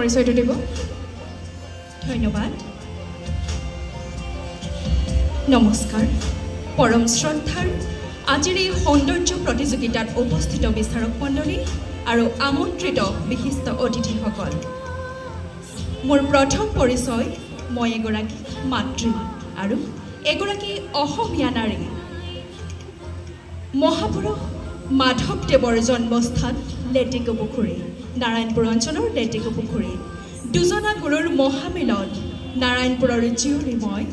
পৰিচয়টো দিব ধন্যবাদ নমস্কাৰ পৰম শ্ৰদ্ধাৰ আজিৰ এই সৌন্দৰ্য প্ৰতিযোগিতাত উপস্থিত বিচাৰক মণ্ডলী আৰু আমন্ত্ৰিত বিশিষ্ট অতিথিসকল মোৰ প্ৰথম পৰিচয় মই এগৰাকী মাতৃ আৰু এগৰাকী অসমীয়া নাৰী মহাপুৰুষ মাধৱদেৱৰ জন্মস্থান লেটেকু পুখুৰী নাৰায়ণপুৰ অঞ্চলৰ লেটেকু পুখুৰী দুজনা গুৰুৰ মহামিলন নাৰায়ণপুৰৰ জীয়ৰী মই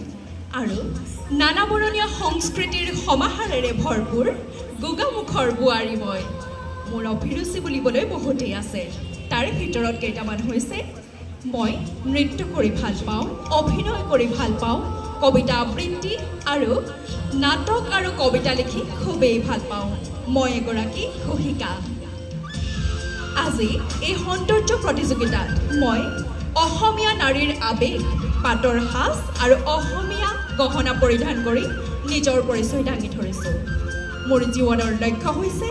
আৰু নানাবৰণীয়া সংস্কৃতিৰ সমাহাৰেৰে ভৰপূৰ গোগামুখৰ বোৱাৰী মই মোৰ অভিৰুচি বুলিবলৈ বহুতেই আছে তাৰে ভিতৰত কেইটামান হৈছে মই নৃত্য কৰি ভাল পাওঁ অভিনয় কৰি ভাল পাওঁ কবিতা আবৃত্তি আৰু নাটক আৰু কবিতা লিখি খুবেই ভাল পাওঁ মই এগৰাকী সহিকা আজি এই সৌন্দৰ্য প্ৰতিযোগিতাত মই অসমীয়া নাৰীৰ আবেগ পাটৰ সাজ আৰু অসমীয়া গহনা পৰিধান কৰি নিজৰ পৰিচয় দাঙি ধৰিছোঁ মোৰ জীৱনৰ লক্ষ্য হৈছে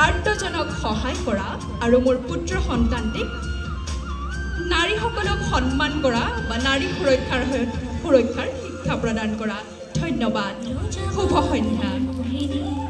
আৰ্তজনক সহায় কৰা আৰু মোৰ পুত্ৰ সন্তানটিক নাৰীসকলক সন্মান কৰা বা নাৰী সুৰক্ষাৰ শিক্ষা প্ৰদান কৰা ধন্যবাদ শুভ সন্ধ্যা ধন্যবাদ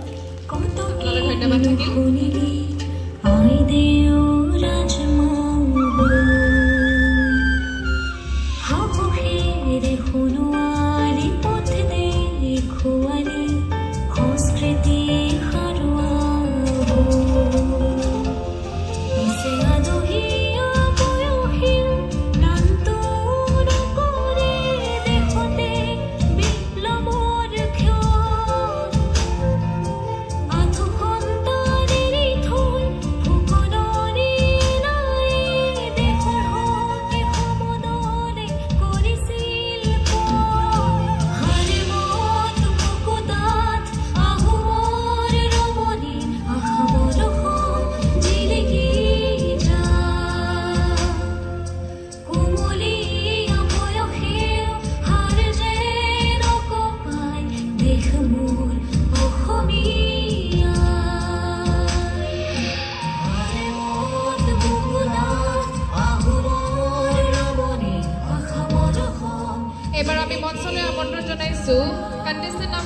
এবাৰ আমি মঞ্চলৈ আমন্ত্ৰণ জনাইছোঁ কণ্টেষ্টেণ্ট